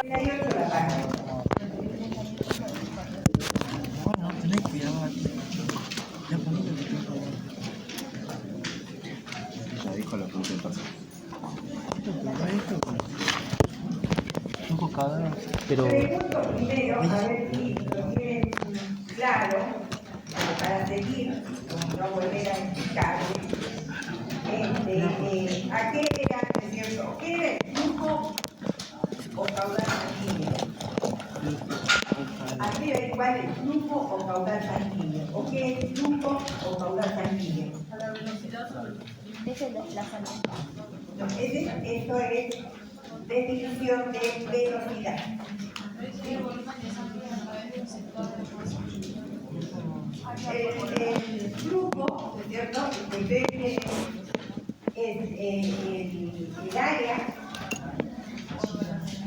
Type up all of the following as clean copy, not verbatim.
38 la página. No, tenés cuidado aquí. Ya ponete el tiempo. Ya dijo lo que usted pasa. Un bocado, pero... Pregunto primero, a ver si lo tienen claro, para seguir, no volver a explicar, ¿a qué era, es cierto? ¿Qué era el flujo o caudal sanguíneo? ¿A qué era igual el flujo o caudal sanguíneo? ¿O qué es flujo o caudal sanguíneo? A la velocidad sobre Es el desplazamiento. No, esto es definición de velocidad. El flujo, ¿no es cierto? Es el área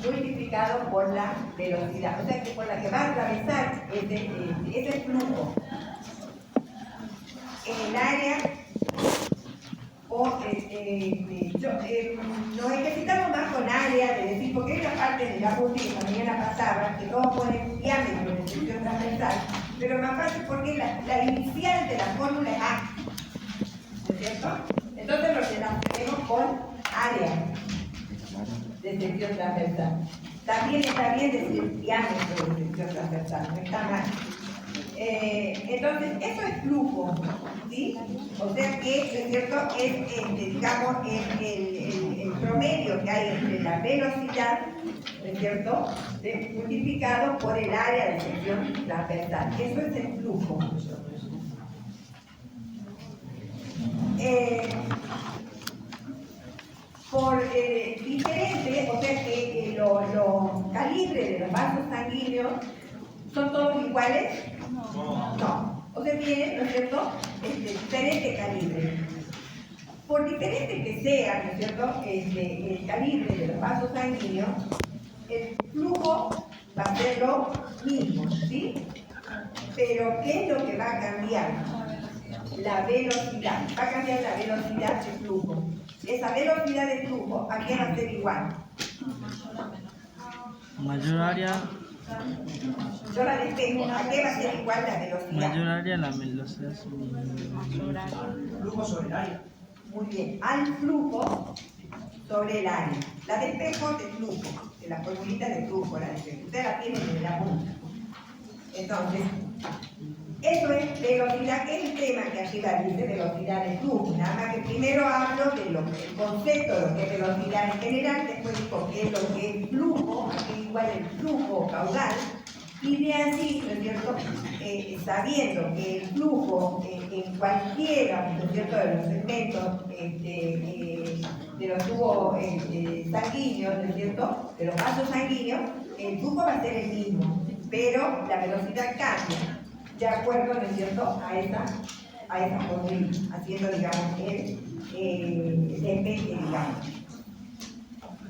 multiplicado por la velocidad. O sea que por la que va a atravesar ese flujo en el área, nos ejercitamos más con área, de decir, porque hay una parte de la punta que también la pasaba, que todos ponen diámetro de sección transversal, pero más fácil porque la inicial de la fórmula es A, ¿no es cierto? Entonces lo tenemos con área de sección transversal. También está bien decir diámetro de sección transversal, no está mal. Entonces, eso es flujo, ¿sí? O sea que, ¿no es cierto?, es, digamos, el promedio que hay entre la velocidad, ¿no es cierto?, multiplicado por el área de sección transversal. Eso es el flujo. Por diferente, o sea que los calibres de los vasos sanguíneos son todos iguales. No. O sea, tienen, ¿no es cierto?, diferente calibre. Por diferente que sea, ¿no es cierto?, el calibre de los vasos sanguíneos, el flujo va a ser lo mismo, ¿sí? Pero, ¿qué es lo que va a cambiar? La velocidad. Va a cambiar la velocidad de flujo. Esa velocidad de flujo, ¿a qué va a ser igual? Mayor área. Yo la despejo. ¿A qué va a ser igual la velocidad? Mayor área, la velocidad Flujo sobre el área. Muy bien. Al flujo sobre el área. La despejo de flujo. De la formulita de flujo la despejo. Ustedes la tienen en la punta. Entonces, eso es velocidad, que es el tema que arriba dice velocidad de flujo. Nada más que primero hablo del concepto de lo que es velocidad en general, después digo qué es lo que es flujo, a qué igual el flujo o caudal, y de así, ¿no es cierto?, sabiendo que el flujo en cualquiera, ¿no es cierto?, de los segmentos de los tubos sanguíneos, ¿no es cierto?, de los vasos sanguíneos, el flujo va a ser el mismo, pero la velocidad cambia de acuerdo, ¿no es cierto?, a esa fórmula, haciendo, digamos, el despeje, digamos.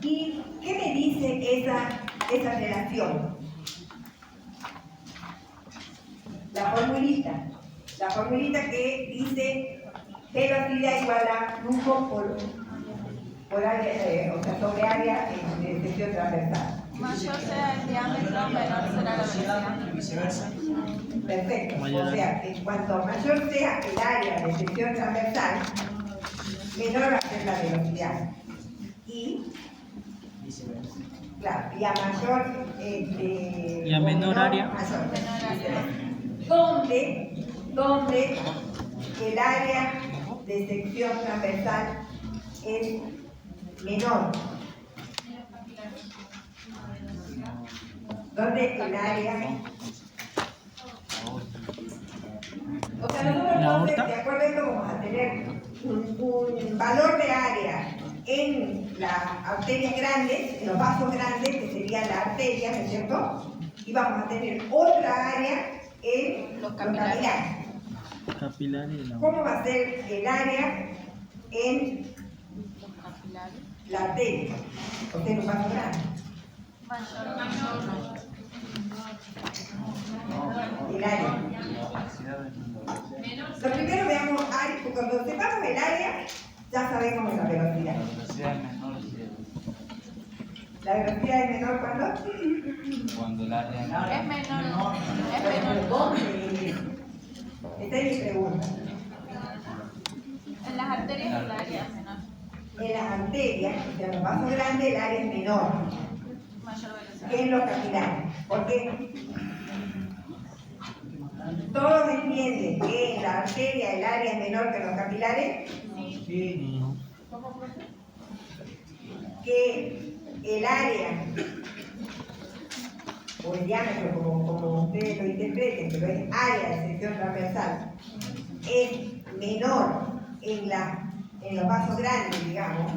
¿Y qué me dice esa relación? La formulita que dice velocidad igual a flujo por área, o sea, sobre área de sección transversal. mayor sea el diámetro, menor será la velocidad. Y viceversa. Perfecto. Mayor. O sea, que cuanto mayor sea el área de sección transversal, menor va a ser la velocidad. Y, Viceversa. claro, y a mayor... Y a menor área. Mayor. Donde el área de sección transversal es menor. Donde el área... O sea, nosotros entonces, de acuerdo a esto, vamos a tener un valor de área en las arterias grandes, en los vasos grandes, que sería la arteria, ¿no es cierto? Y vamos a tener otra área en los capilares. capilares. ¿Cómo va a ser el área en la arteria? O sea, en un vaso grande. El área. Lo primero veamos área, porque cuando sepamos el área, ya sabemos la velocidad. La velocidad es menor cuando. Cuando el área Es menor. Es Bueno, menor. ¿dónde? Esta es mi pregunta. En las arterias el área es menor. En las arterias, o sea, en los vasos grandes, el área es menor Mayor velocidad. que en los capilares. ¿Por qué? ¿Todos entienden que en la arteria el área es menor que en los capilares? Sí. Que el área o el diámetro, como ustedes lo interpreten, pero es área de sección transversal, es menor en los vasos grandes, digamos,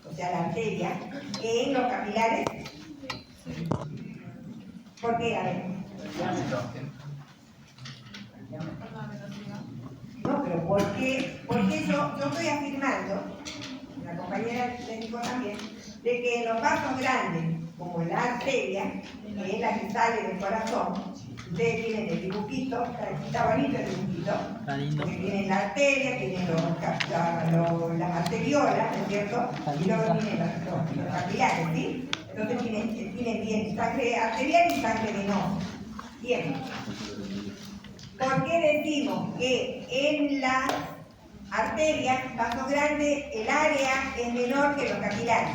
o sea, la arteria, que en los capilares. ¿Por qué? A ver. No, pero ¿por qué? Porque yo estoy afirmando, la compañera le dijo también, de que en los vasos grandes, como la arteria, que es la que sale del corazón, ustedes tienen el dibujito, está bonito el dibujito, Está lindo. porque tienen la arteria, tienen las arteriolas, ¿no es cierto? Y luego tienen los capilares, ¿sí? Entonces tienen bien sangre arterial y sangre venosa. Bien. ¿Por qué decimos que en las arterias, vasos grandes, el área es menor que los capilares?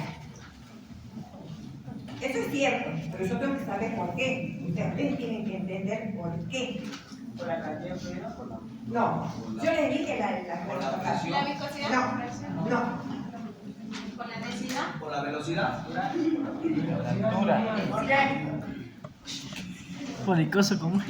Eso es cierto, pero yo tengo que saber por qué. Ustedes tienen que entender por qué. ¿Por la cantidad de fluido? Por la... No, yo les dije la ¿Por la presión? La viscosidad. No. Con la densidad. ¿Por la velocidad? Por el coso como.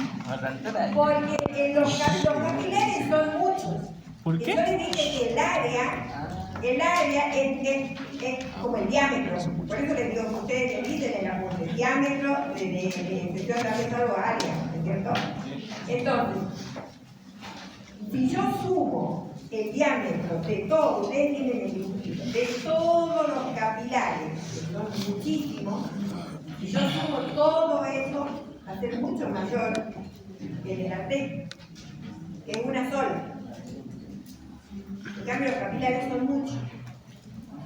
Porque los capilares son muchos. ¿Por Y qué? yo les dije que el área es como el diámetro. Por eso les digo que ustedes dicen en la punta, el diámetro de sección transversal o área, ¿no es cierto? Entonces, si yo sumo el diámetro de todo, ustedes tienen el dibujito, de todos los capilares, que son muchísimos, si yo sumo todo eso, va a ser mucho mayor que el de la arteria, que es una sola. En cambio, los capilares son muchos.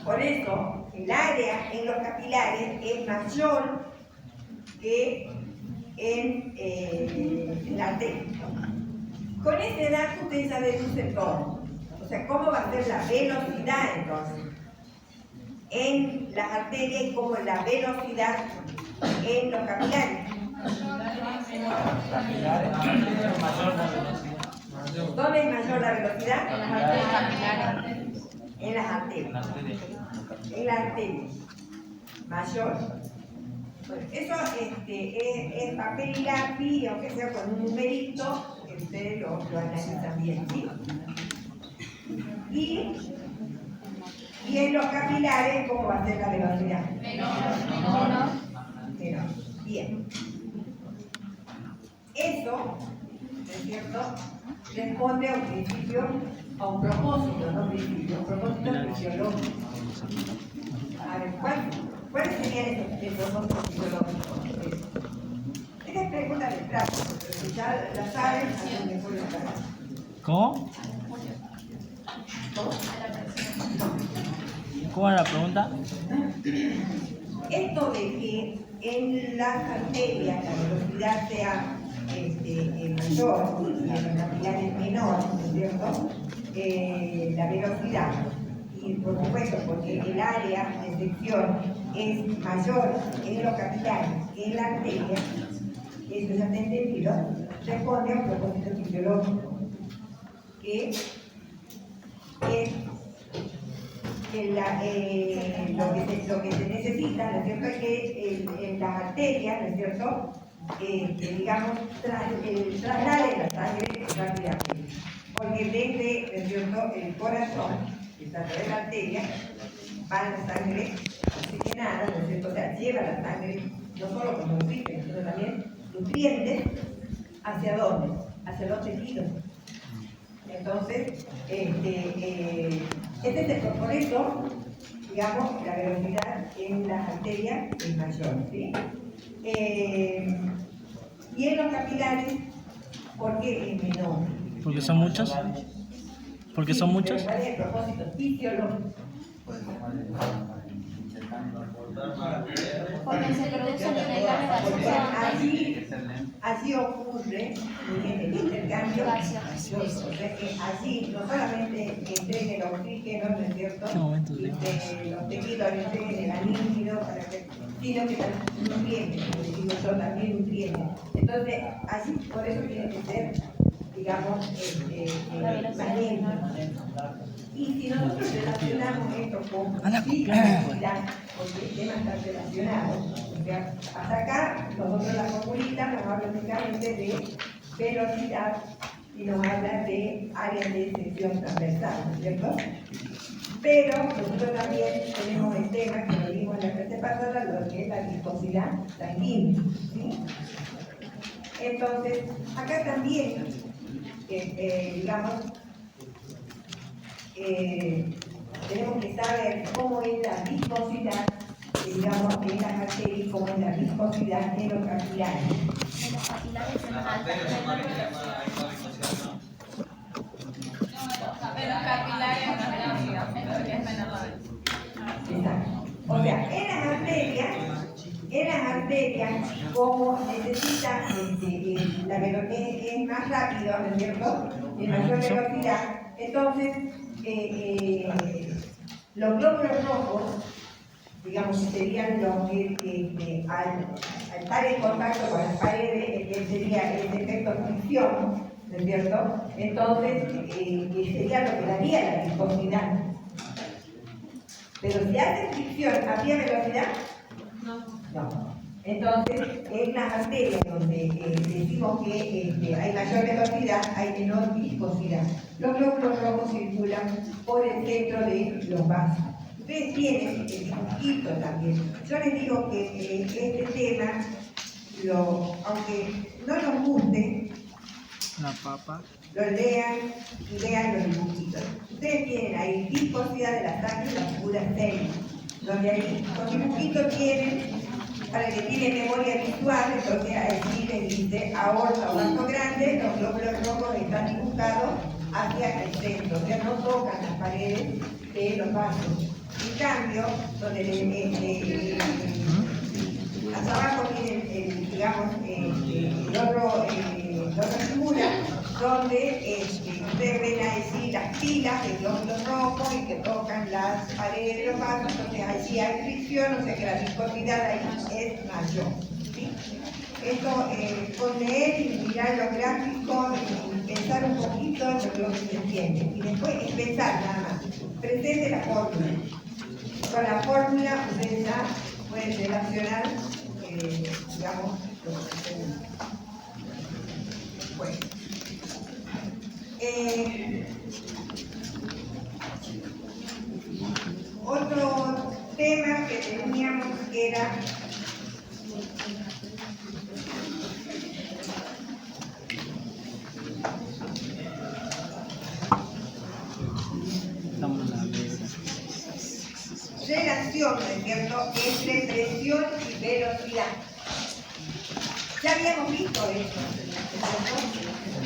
Por eso, el área en los capilares es mayor que en la arteria. Con ese dato ustedes ya deducen todo. O sea, ¿cómo va a ser la velocidad entonces? En las arterias y cómo es la velocidad en los capilares. ¿Dónde es mayor la velocidad? En las arterias capilares. En las arterias. En la arteria. Mayor. Bueno, eso es papel y lápiz, aunque sea con un numerito, que ustedes lo analizan bien, ¿sí? Y en los capilares, ¿cómo va a ser la velocidad? Menor. Bien. Eso, ¿no es cierto?, responde a un principio, a un propósito, no principio, un propósito fisiológico. A ver, ¿cuáles serían el propósito fisiológico? Esta es pregunta de práctica, pero si ya la saben, hacen mejor la práctica. ¿Cómo? ¿Cómo era la pregunta? Esto de que en las arterias la velocidad sea mayor y en los capilares menor, ¿no es cierto? La velocidad, y por supuesto porque el área de sección es mayor en los capilares que en la arteria, eso ya está entendido, responde a un propósito fisiológico, que es lo que se necesita, ¿no es cierto?, es que en las arterias, ¿no es cierto?, digamos, traslade la sangre rápidamente. Porque desde, ¿no es cierto?, el corazón, que está a través de la arteria, va la sangre oxigenada, ¿no es cierto?, o sea, lleva la sangre no solo como oxígeno, sino también nutrientes, ¿hacia dónde? Hacia los tejidos. Entonces, por eso, digamos, la velocidad en las arterias es mayor, ¿sí? Y en los capilares, ¿por qué es menor? ¿Porque son muchos? ¿Porque son muchos? Pero ¿cuál es el propósito fisiológico? Cuando se produce el intercambio gaseoso, Así ocurre el intercambio gaseoso. O sea que allí no solamente entregue el oxígeno, ¿no es cierto? ¿Qué momento Y que los tejidos entreguen el amígnido, sino que también nutrientes, como digo yo, también nutrientes. Entonces, así, por eso tiene que ser, digamos, más lento. Y si nosotros relacionamos esto con velocidad, porque el tema está relacionado, o sea, hasta acá nosotros la formulita nos habla únicamente de velocidad y nos habla de área de sección transversal, ¿no es cierto? Pero nosotros también tenemos el tema que lo vimos en la clase pasada, lo que es la viscosidad sanguínea, ¿sí? Entonces, acá también, digamos, tenemos que saber cómo es la viscosidad, digamos, en las arterias, cómo es la viscosidad en los capilares. en los capilares en alta. Pero capilares no es velocidad, es menor la velocidad. Exacto. O sea, en las arterias, como necesita la velocidad, es más rápido, ¿no es cierto? En mayor velocidad, entonces los glóbulos rojos, digamos, que serían los que al estar en contacto con las paredes, que sería el efecto fricción, ¿no es cierto? Entonces, sería lo que daría la viscosidad. Pero si hace fricción, ¿habría velocidad? No. Entonces, en las arterias donde decimos que hay mayor velocidad, hay menor viscosidad. Los glóbulos rojos circulan por el centro de los vasos. Ustedes tienen el dibujito también. Yo les digo que este tema, aunque no nos guste, La papa. lo lean y vean los dibujitos. Ustedes tienen ahí viscosidad de la sangre y la figura 6, donde ahí los dibujitos tienen, para el que tiene memoria visual, entonces ahí les dice aorta o vaso grande, los glóbulos rojos están dibujados hacia el centro, o sea, no tocan las paredes de los vasos. En cambio, donde hasta abajo tienen, digamos, otra figura, donde ustedes ven ahí las pilas de glóbulos rojos y que tocan las paredes de los vasos, entonces allí hay fricción, o sea que la viscosidad ahí es mayor. ¿Sí? Esto, con leer y mirar los gráficos y pensar un poquito en lo que se entiende. Y después es pensar nada más. Presente la fórmula. Con la fórmula ustedes ya pueden relacionar, digamos, lo que se usa. Bueno. Otro tema que teníamos que era relación, ¿no es cierto?, entre presión y velocidad. Ya habíamos visto eso, ¿no es cierto?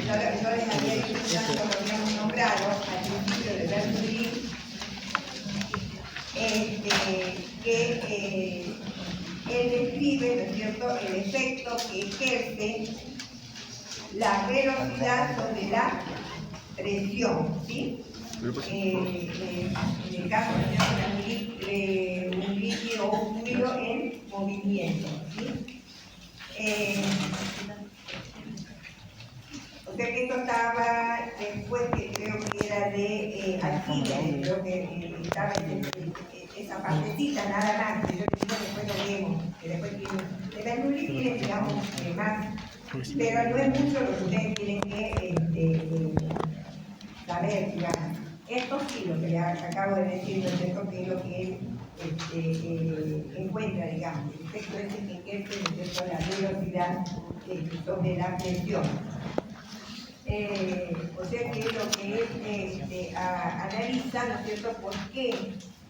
Yo les había dicho, ya lo habíamos nombrado al principio de Bernoulli, que él describe, ¿no es cierto?, el efecto que ejerce la velocidad sobre la presión, ¿sí? En el caso de un líquido o un fluido en movimiento, ¿sí? O sea que esto estaba después, que creo que era de Alquímedes, creo que estaba en esa partecita nada más, que yo digo después lo leemos, que después tiene, de Bernoulli tiene, digamos, más, pero no es mucho lo que ustedes tienen que saber, digamos. Esto sí, lo que les acabo de decir, ¿no es cierto?, que es lo que él encuentra, digamos, el efecto ese que ejerce, ¿no es cierto?, la velocidad sobre la presión. O sea que lo que él analiza, ¿no es cierto?, por qué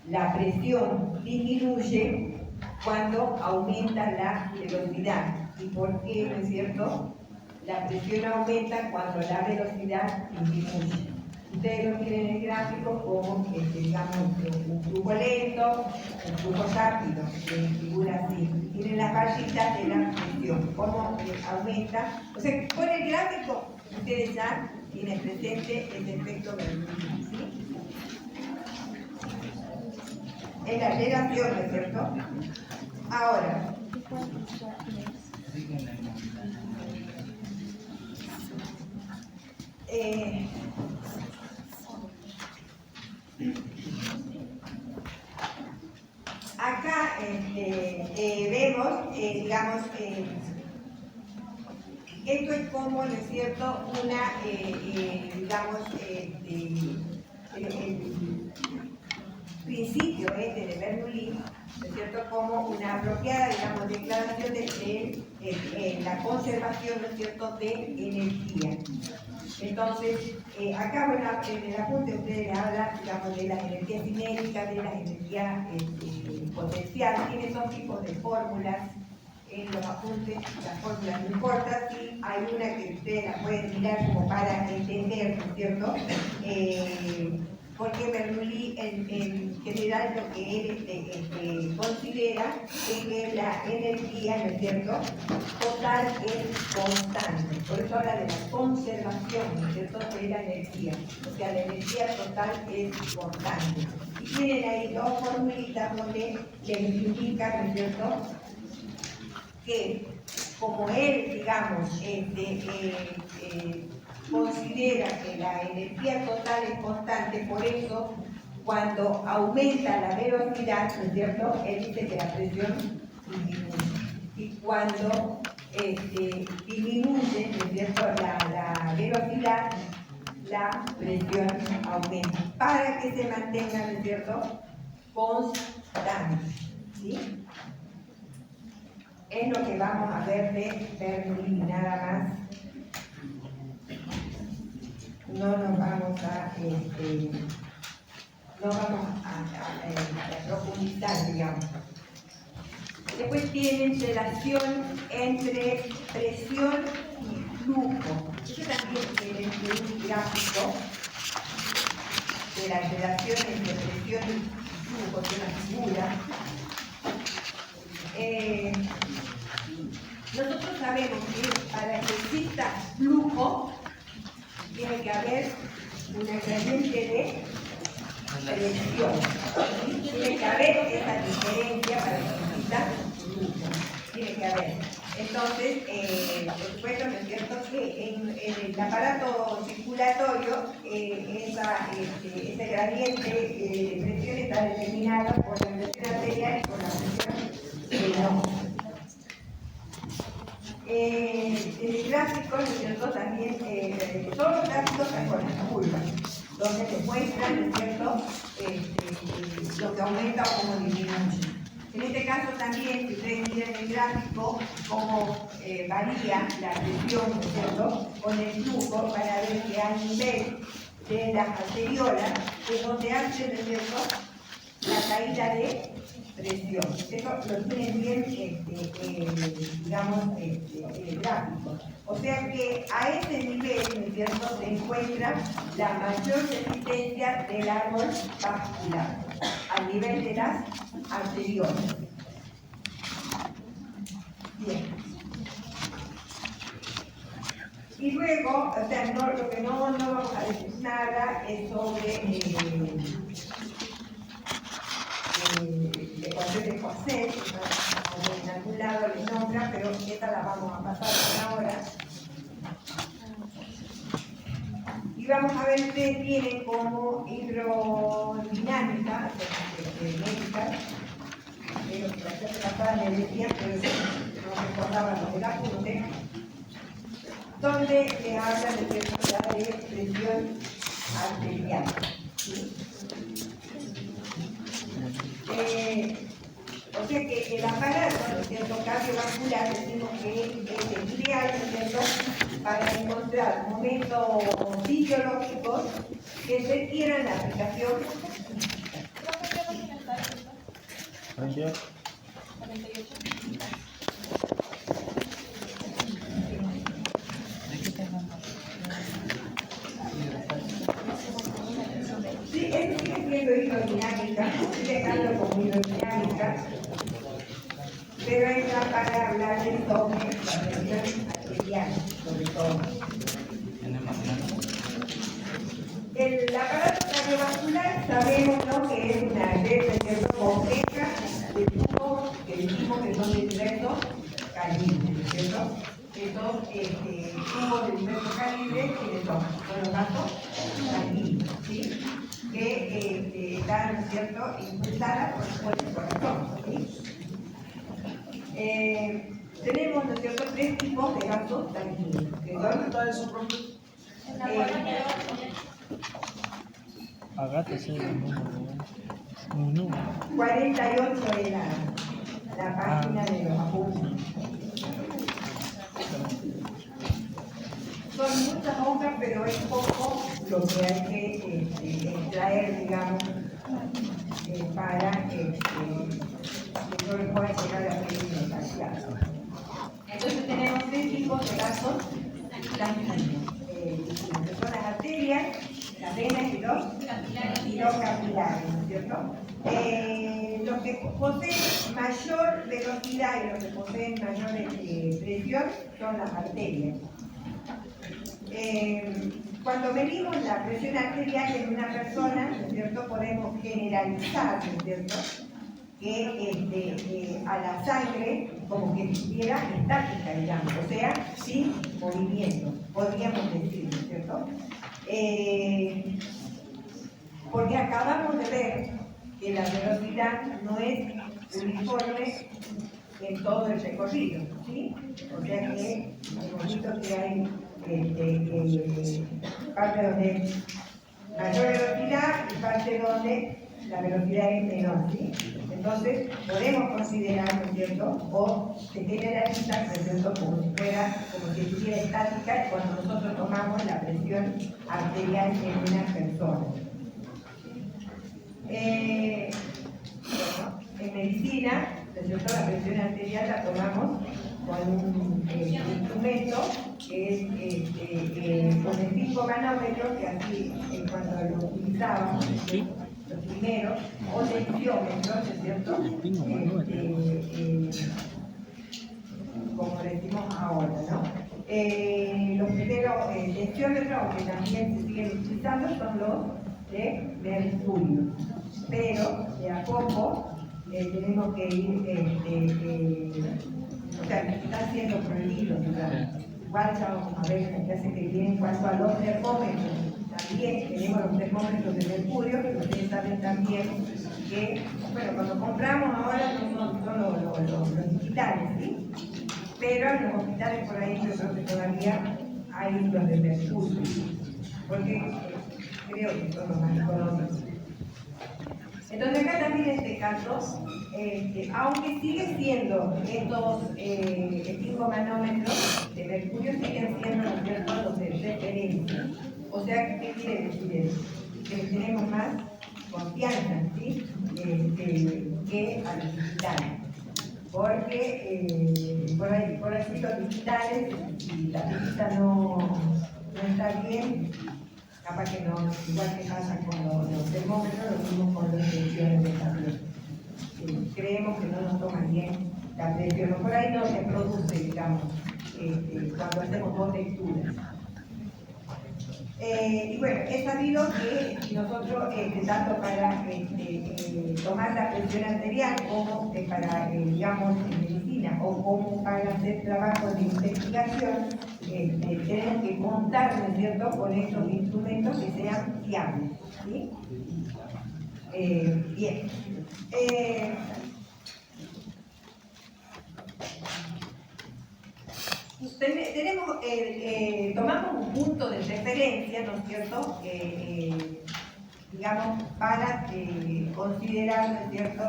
la presión disminuye cuando aumenta la velocidad y por qué, ¿no es cierto?, la presión aumenta cuando la velocidad disminuye. Ustedes lo tienen en el gráfico como, digamos, un flujo lento, un flujo rápido, que figura así. Miren las rayitas de la presión, cómo aumenta. O sea, con el gráfico ustedes ya tienen presente el efecto Bernoulli, ¿sí? Es la relación, ¿no es cierto? Ahora, acá vemos, digamos, esto es como, ¿no es cierto?, una, digamos, el principio de Bernoulli, ¿no es cierto?, como una apropiada, digamos, declaración de la conservación, ¿no es cierto?, de energía. Entonces, acá, bueno, en el apunte ustedes hablan, digamos, de las energías cinéticas, de las energías potenciales, tiene dos tipos de fórmulas en los apuntes, las fórmulas no importa, si hay una que ustedes la pueden mirar como para entender, ¿no es cierto?, porque Bernoulli en general lo que él considera es que la energía, ¿no es cierto?, total es constante. Por eso habla de la conservación, ¿no es cierto?, de la energía. O sea, la energía total es constante. Y tienen ahí dos formulitas donde les indica, ¿no es cierto?, que como él, digamos, considera que la energía total es constante, por eso cuando aumenta la velocidad, ¿no es cierto?, él dice que la presión disminuye. Y cuando disminuye, ¿no es cierto?, la velocidad, la presión aumenta, para que se mantenga, ¿no es cierto?, constante, ¿sí? Es lo que vamos a ver de Bernoulli, nada más. No nos vamos a, profundizar, digamos. Después tienen relación entre presión y flujo. Yo también tienen un gráfico de la relación entre presión y flujo, de una figura. Nosotros sabemos que para que exista flujo tiene que haber una gradiente de presión. Tiene que haber esa diferencia para que exista flujo. Tiene que haber. Entonces, por supuesto, ¿no es cierto?, que en el aparato circulatorio ese gradiente de presión está determinado por la presión arterial y por la presión venosa. El gráfico, ¿no es cierto?, también, todos los gráficos están con las curvas, donde se muestran, ¿no es cierto?, lo que aumenta o cómo disminuye. En este caso también, si ustedes miran el gráfico, cómo varía la presión, ¿no es cierto?, con el flujo, para ver que a nivel de las arteriolas es donde hace, ¿no es cierto?, la caída de presión. Eso lo tienen bien, digamos, el gráfico. O sea que a ese nivel, ¿no es cierto?, se encuentra la mayor resistencia del árbol vascular, al nivel de las arteriolas. Bien. Y luego, o sea, lo que no vamos a decir nada es sobre de cuando de José, en algún lado les nombra, pero esta la vamos a pasar por ahora. Y vamos a ver, ustedes tienen como hidrodinámica, médica, lo que la clase pasada les decía, pero no recordaban lo del apunte, donde se habla de presión arterial. ¿Sí? O sea que el aparato, ¿no es cierto?, cardiovascular, decimos que es ideal, ¿no es cierto?, para encontrar momentos fisiológicos que requieran la aplicación. Gracias. 48. Sí, él sigue siendo hidrodinámica, sigue dejando como hidrodinámica, pero es la presión arterial, sobre todo. El aparato cardiovascular sabemos, ¿no?, que es una red, ¿cierto?, compleja de tubos que decimos que son de diversos calibres, ¿cierto? Estos tubos de diversos calibres, ¿quiénes son? Son los vasos sanguíneos, ¿sí?, que están, ¿cierto?, impulsadas por el corazón, ¿sí? Tenemos, ¿no es cierto?, tres tipos de vasos sanguíneos, que son Agátese el número. Un número. 48 de la página de los apuntes. Son muchas hojas, pero es poco lo que hay que extraer, digamos, para que no le pueda llegar a ser innecesario. Entonces tenemos tres tipos de vasos sanguíneos, que son las arterias, las venas y los capilares, ¿no es cierto? Los que poseen mayor velocidad y los que poseen mayor presión son las arterias. Cuando medimos la presión arterial en una persona, ¿no es cierto?, podemos generalizar, ¿no es cierto?, que a la sangre como que estuviera estática, digamos, o sea, sin movimiento, podríamos decir, ¿no es cierto? Porque acabamos de ver que la velocidad no es uniforme en todo el recorrido, ¿sí? O sea que hemos visto que hay parte donde hay mayor velocidad y parte donde la velocidad es menor, ¿sí? Entonces, podemos considerar, ¿no es cierto?, o se generaliza, ¿no es cierto?, como si estuviera estática cuando nosotros tomamos la presión arterial en una persona. Bueno, en medicina, ¿no es cierto?, la presión arterial la tomamos con un instrumento que es con el 5 manómetros, que así cuando lo utilizábamos, los primeros, o tensiómetros, ¿no es cierto?, como decimos ahora, ¿no? Los primeros tensiómetros, aunque también se siguen utilizando, son los de mercurio, pero de a poco tenemos que ir, o sea, están siendo prohibidos, digamos. Igual ya vamos a ver en la clase que viene en cuanto a los termómetros. También tenemos los termómetros de mercurio, pero ustedes saben también que, bueno, cuando compramos ahora no son los digitales, ¿sí? Pero en los hospitales por ahí yo creo que todavía hay los de mercurio, porque creo que son los más económicos. Entonces acá también en este caso, aunque sigue siendo estos 5 manómetros de mercurio, siguen siendo, ¿no es cierto?, los de referencia. O sea, ¿qué quiere decir eso? Que tenemos más confianza, ¿sí?, que a los digitales. Porque por así los digitales, si la pista no está bien, capaz que no, igual que pasa con los termómetros, lo mismo con las tensiones de también. Creemos que no nos toman bien la presión, por ahí no se produce, digamos, cuando hacemos dos lecturas. Y bueno, es sabido que nosotros, tanto para tomar la presión arterial como para, digamos, en medicina o como para hacer trabajos de investigación, tenemos que contar, ¿no es cierto?, con estos instrumentos que sean fiables, ¿sí? Bien. Tomamos un punto de referencia, ¿no es cierto?, digamos, para considerar, ¿no es cierto?,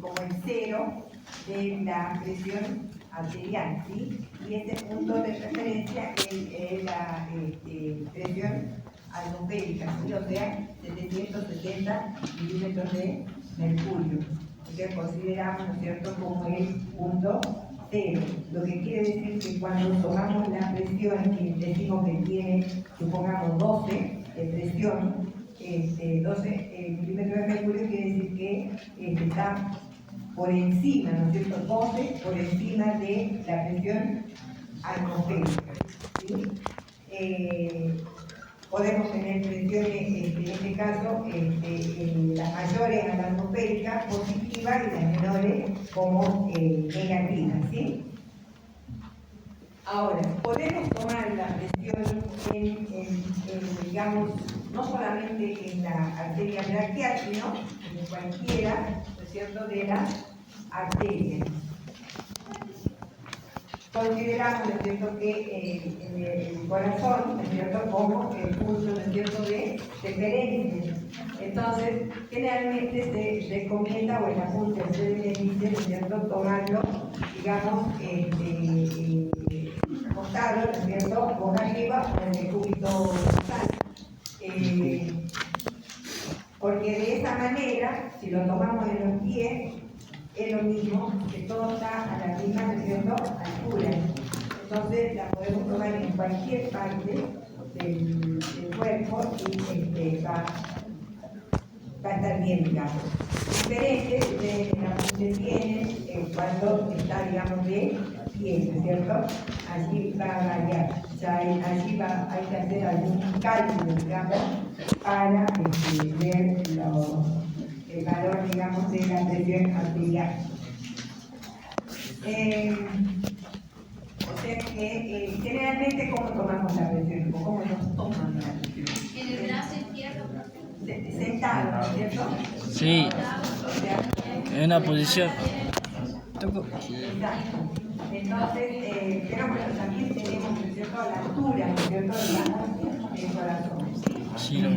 como el cero de la presión arterial, ¿sí? Y ese punto de referencia es la presión atmosférica, ¿sí? O sea, 770 milímetros de mercurio, que consideramos, ¿no es cierto?, como el punto cero, lo que quiere decir que cuando tomamos la presión y decimos que tiene, supongamos, 12 de presión, 12 milímetros de mercurio, quiere decir que está por encima, ¿no es cierto? 12 por encima de la presión atmosférica. ¿Sí? Podemos tener presiones, en este caso, las mayores a la atmosférica positivas y las menores como negativas, ¿sí? Ahora, podemos tomar la presión digamos, no solamente en la arteria braquial, sino en cualquiera, ¿no es cierto?, de las arterias. Consideramos, ¿no es cierto?, que el corazón, ¿no es cierto?, como el punto, ¿no es cierto?, de referencia. Entonces, generalmente se recomienda, o el apunte se le dice, ¿no es cierto?, tomarlo, digamos, acostado, ¿no es cierto?, boca arriba o en el cúbito nasal. Porque de esa manera, si lo tomamos en los pies, es lo mismo, que todo está a la misma, ¿no es cierto?, altura. Entonces la podemos tomar en cualquier parte del cuerpo y va a estar bien, digamos. Diferente de la que tiene cuando está, digamos, de pie, ¿no es cierto? Allí va a variar. Ya hay que hacer algún cálculo, digamos, para ver el valor, digamos, de la presión arterial. O sea que generalmente, ¿cómo tomamos la presión? ¿Cómo nos toman la presión? En el brazo izquierdo. Sentado, ¿no es cierto? Sí, O sea, en una posición. Toco. exacto. Entonces, pero bueno, también tenemos, ¿no es cierto?, la altura, ¿no es cierto?, digamos, del corazón. Sí, no.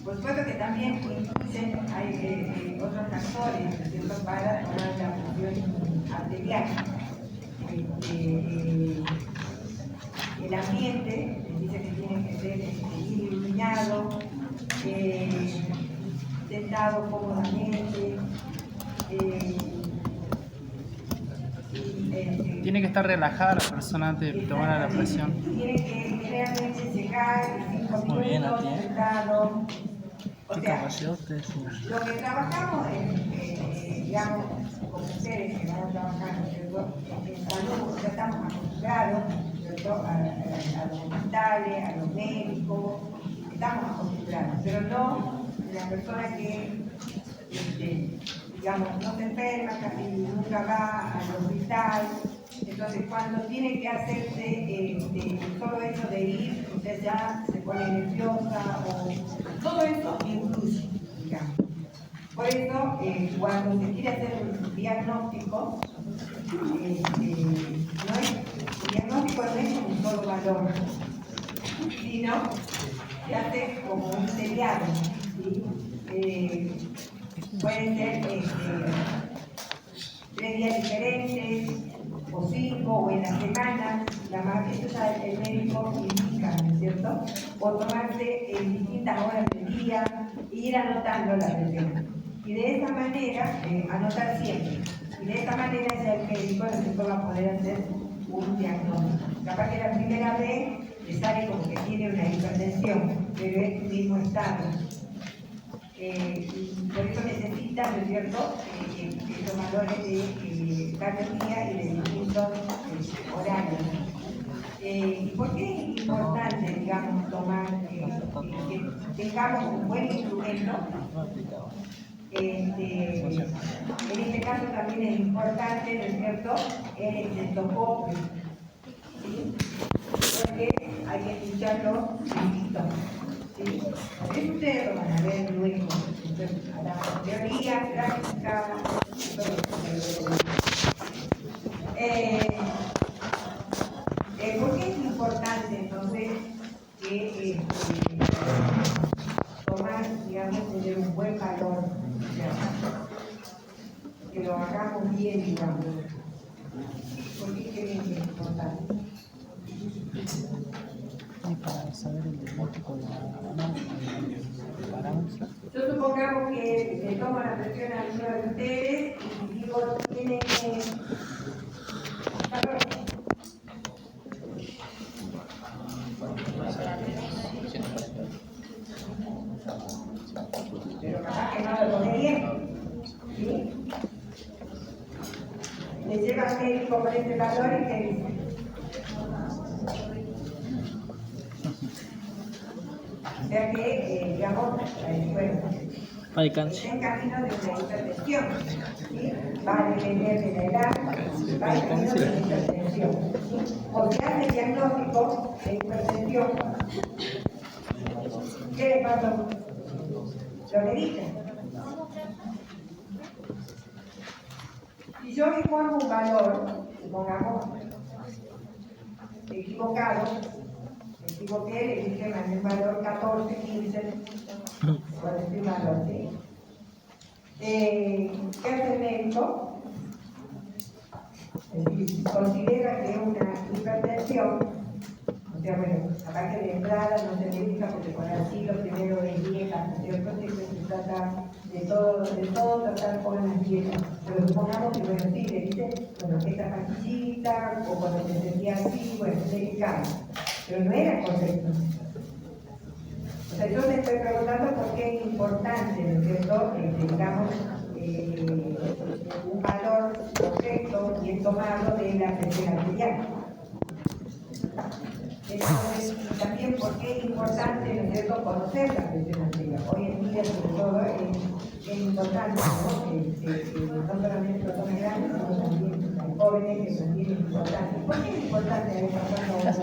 Por supuesto que también incluyen, hay otros factores, ¿no es cierto?, para tomar la presión arterial. El ambiente, dice que tiene que ser iluminado, sentado cómodamente. Tiene que estar relajada la persona antes de tomar la presión. Tiene que generalmente llegar 5 Muy bien, minutos Ati, ¿eh? sentado. O ¿Qué sea, capacidad ustedes tienen? lo que trabajamos digamos, con mujeres que van a trabajar, ¿no es cierto?, en salud, ya estamos acostumbrados, ¿no es cierto?, a los hospitales, a los médicos, estamos acostumbrados, pero no la persona que, digamos, no se enferma, casi nunca va al hospital. Entonces, cuando tiene que hacerse todo eso de ir, usted ya se pone nerviosa, o todo eso influye, digamos. Por eso, cuando se quiere hacer un diagnóstico, el diagnóstico no es un solo valor, sino se hace como un seriado, ¿sí? Pueden ser 3 días diferentes, o 5, o en la semana, eso ya el médico indica, ¿no es cierto? O tomarse en distintas horas del día e ir anotando la presión. Y de esa manera, anotar siempre. Y de esa manera ya el médico, ¿no es cierto?, va a poder hacer un diagnóstico. Capaz que la primera vez le sale como que tiene una hipertensión, pero es el mismo estado. Y por eso necesita, ¿no es cierto?, los valores de cardiología y de distintos horarios. ¿Y por qué es importante, digamos, tomar, que tengamos un buen instrumento? En este caso también es importante, ¿no es cierto?, el estetoscopio, ¿sí? Porque hay que escucharlo distinto. ¿Sí? Eso ustedes lo van a ver luego, a la teoría, práctica, todo eso. ¿Por qué es importante entonces que tomar, digamos, tener un buen valor, que lo hagamos bien, digamos? ¿Por qué creen que es importante? Y para saber el diagnóstico de la parámetro. Yo supongamos que le tomo la presión a alguno de ustedes y digo, tiene 14. Pero capaz que le lleva al médico con este valor y le dice. O sea que, digamos, bueno, está en camino de una hipertensión, ¿sí? Va a depender de la edad, va en camino de una hipertensión. O se hace el diagnóstico de hipertensión, ¿qué le pasa? Lo medican. Si yo informo un valor, supongamos, equivocado, me equivoqué, le dije mandé un valor 14, 15, por decir un valor, ¿sí? ¿Qué hace el médico? Considera que es una hipertensión, o sea, bueno, aparte de entrada no se medica porque por así lo primero es dieta, ¿no es cierto? Siempre se trata de todo tratar con las dietas. Pero supongamos que, bueno, sí, le dice, bueno, esta pastillita, o cuando se sentía así, bueno, medicado. Pero no era correcto. O sea, yo me estoy preguntando por qué es importante, ¿no es cierto?, digamos, un valor correcto y tomado de la presión arterial. Entonces, también por qué es importante, ¿no es cierto?, conocer la presión arterial. Hoy en día, sobre todo, es importante, ¿no? No solamente personas grandes, sino también jóvenes, que también es importante. ¿Por qué es importante preguntas?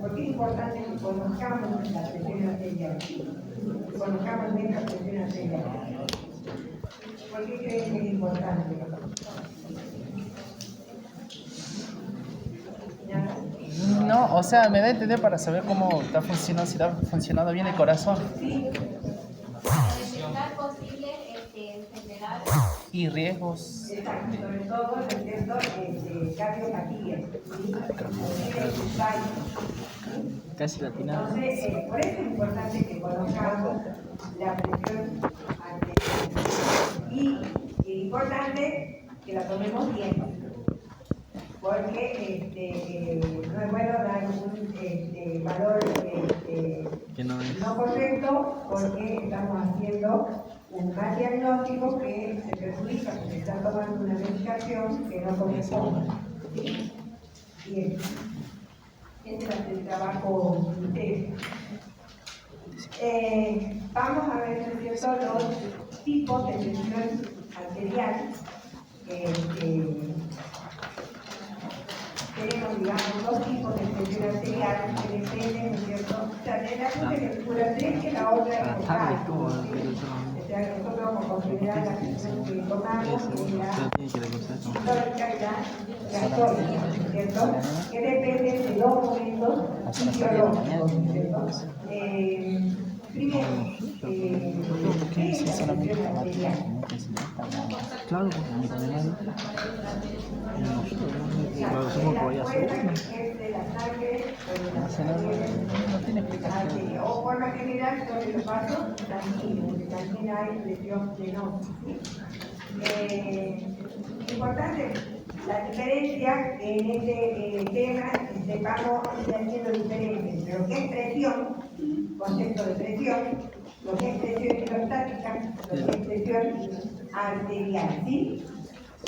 ¿Por qué es importante que conozcamos la presión arterial? Que conozcamos nuestra presión arterial. ¿Por qué creen que es importante? No, o sea, me da a entender para saber cómo está funcionando, si está funcionando bien el corazón. Sí. Para detectar posibles enfermedades. Y riesgos. Exacto, sobre todo, ¿no es cierto?, cardiopatía, ¿sí? Casi latinado. Entonces, por eso es importante que conozcamos la presión arterial. Y es importante que la tomemos bien, porque no es bueno dar un valor Que no es. no correcto, porque estamos haciendo un mal diagnóstico que se perjudica porque está tomando una medicación que no corresponde. ¿Sí? Bien. Este es el trabajo de ustedes. Vamos a ver, ¿no es cierto?, los tipos de presión arterial. Tenemos, digamos, dos tipos de presión arterial que dependen, ¿no es cierto? O sea, de la una es pura 3 que la otra es focal, ¿sí? O sea, nosotros vamos a considerar la presión que tomamos que es la histórica y la gastórica, ¿no es cierto? Que dependen de dos momentos fisiológicos, ¿no es cierto? Primero, ¿qué es la presión arterial? Claro, Claro, es la fuerza que ejerce la sangre o forma general sobre los vasos sanguíneos, porque también hay presión venosa. Importante la diferencia en este tema, sepamos ir haciendo diferencia entre lo que es presión, concepto de presión, lo que es presión hidrostática, lo que es presión arterial, ¿sí?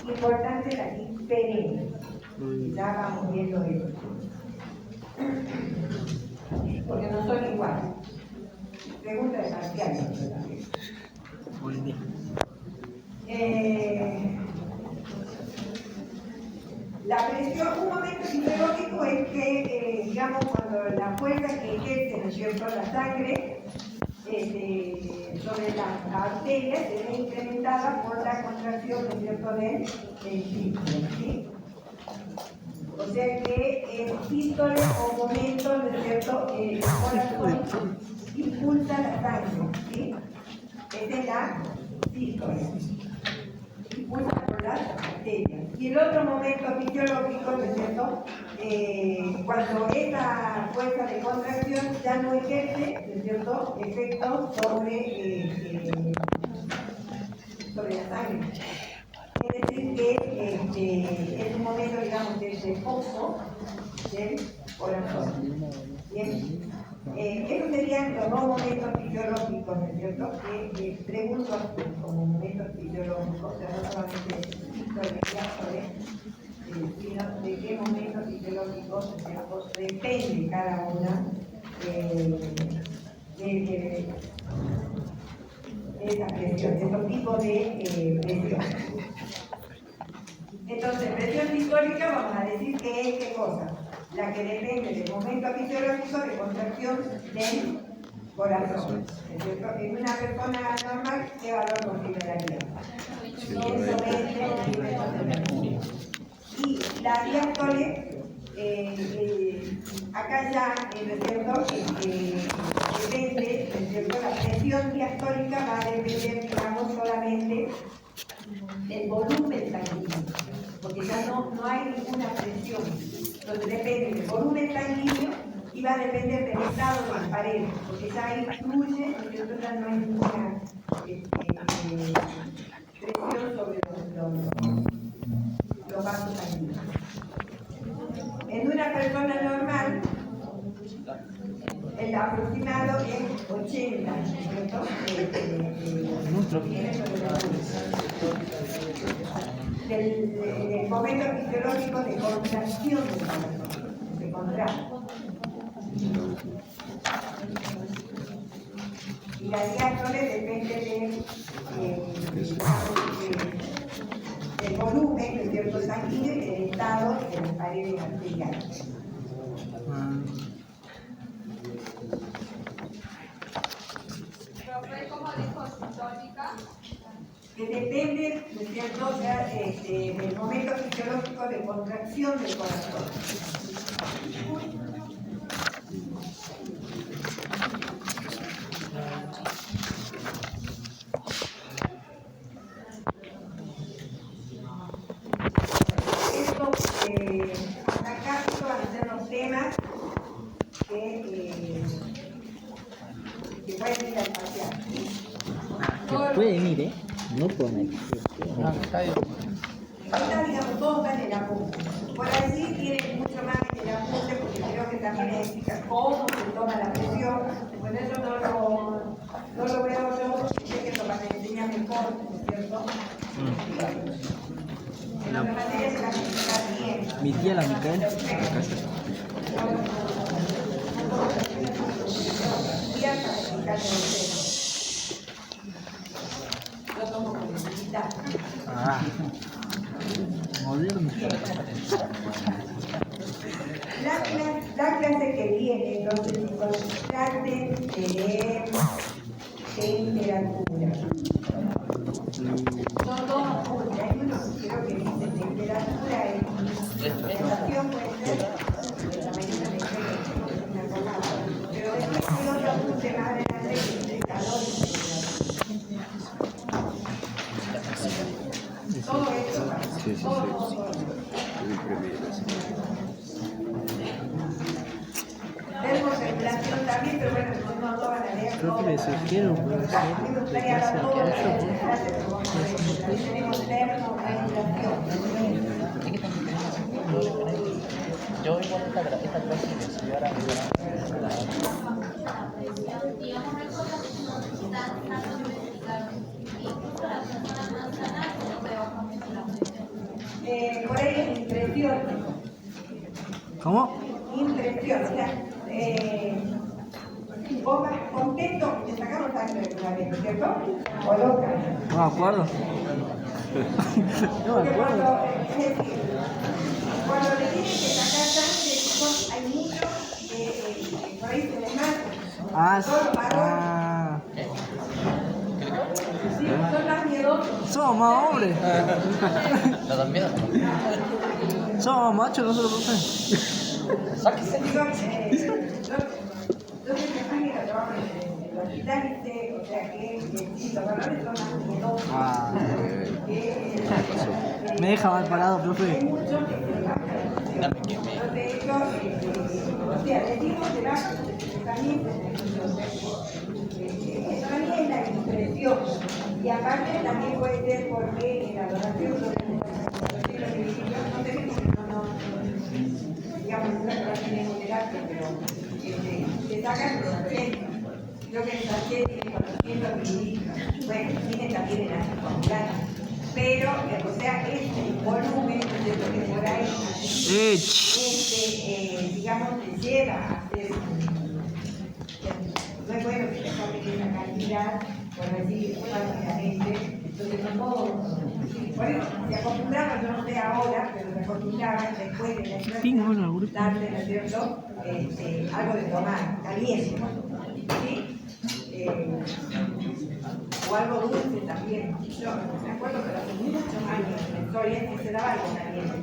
Importante la diferencia. Ya vamos viendo eso. Porque no son iguales. Pregunta de parcial. La presión, un momento fisiológico es que, digamos, cuando la fuerza que ejerce, ¿no es cierto?, la sangre sobre las arterias se ve incrementada por la contracción, ¿no es cierto?, del sístole, ¿sí? O sea que el sístole o momento, ¿no es cierto?, el corazón impulsa la sangre, ¿sí? Esta es la sístole. Impulsa por las arterias. Y el otro momento fisiológico, ¿no es cierto?, cuando esta fuerza de contracción ya no ejerce, ¿no es cierto?, efectos sobre la sangre. Es decir, que es un momento, digamos, de reposo del corazón. Bien. Esos serían los dos momentos fisiológicos, ¿no es cierto?, que pregunto como momentos fisiológicos, o sea, no solamente sino de qué momentos fisiológicos depende cada una de esa presión, de estos tipos de presión. Entonces, presión sistólica vamos a decir que es qué cosa, la que depende del momento fisiológico de contracción del corazón. ¿Es cierto? En una persona normal, ¿qué valor consideraría? 120 milímetros de mercurio. Y la diástole, acá ya, ¿no es cierto? Depende, ¿no es cierto? La presión diastólica va a depender, digamos, solamente del volumen sanguíneo, porque ya no hay ninguna presión. Entonces depende del volumen sanguíneo y va a depender del estado de las paredes, porque ya ahí fluye, entonces ya no hay ninguna presión sobre los vasos sanguíneos. En una persona normal, el aproximado es 80, ¿cierto? Del momento fisiológico de contracción del corazón, de contracción. Y la diástole depende del volumen, del cierto sanguíneo y del estado de las paredes arteriales. ¿Cómo dijo sistólica? Que depende, ¿no es cierto?, del momento fisiológico de contracción del corazón. Acá van a ser los temas que pueden ir al parcial. Que pueden ir, ¿eh? No pueden ir. Está bien. Ahorita, digamos, todos van en el apunte. Por allí tienen mucho más en el apunte, porque creo que también explica cómo se toma la presión. Pues eso no lo veo yo, sé que lo van a enseñar mejor, ¿no es cierto? En otras materias se las explica bien. Mi tía la Micaela. Yo tomo con necesitar. Ah. Moderno. La clase que viene, entonces, concentrarte de temperatura. Son dos apuntes. Hay uno que creo que dice temperatura y sensación puede ser. La mañana me creo que es una cosa. Pero después hay otro apunte más adelante que dice calor y temperatura. Todo esto, todo. Termocirculación también, pero bueno, no lo van a leer. Creo que les sugiero, puede ser. Me gustaría dar todo de clase, pero vamos a ver. Tenemos termorregulación. Yo igual esta clase que estudié ahora. Por ahí es impresión. ¿Cómo? Impresión, o sea, vos vas contento, te sacamos sangre de tu nariz, ¿cierto? O loca. No me acuerdo. No me Porque acuerdo. cuando le tienen que sacar sangre, hay muchos que por ahí se les mata. Ah, Todos los varones. Sí, son más miedosos. Somos más hombres. ¿No dan miedo? Somos machos nosotros, profe. Sáquese. Yo siempre fui que trabajo en el hospital y sé, o sea, que sí, los varones son más miedosos. Ah. Me deja mal parado, Hay profe. muchos que se bajan. Dame que me. De hecho, o sea, les digo que bajan, también es la impresión. Y aparte también puede ser porque en la donación no sé digamos, no tenemos terapia, pero se sacan los centros. Creo que el paciente tiene 400 mililitros. Bueno, tiene también en la circunstancia. Pero o sea, este volumen de lo que por ahí, digamos, te lleva a hacer no es bueno que te toque esa cantidad, por decir rápidamente, entonces no todos. Bueno, se acostumbraban, yo no sé ahora, pero se acostumbraban después de la clase, darle, ¿no es cierto?, algo de tomar, caliente, ¿sí? O algo dulce también. Yo me acuerdo que hace muchos años en la historia que se daba algo caliente.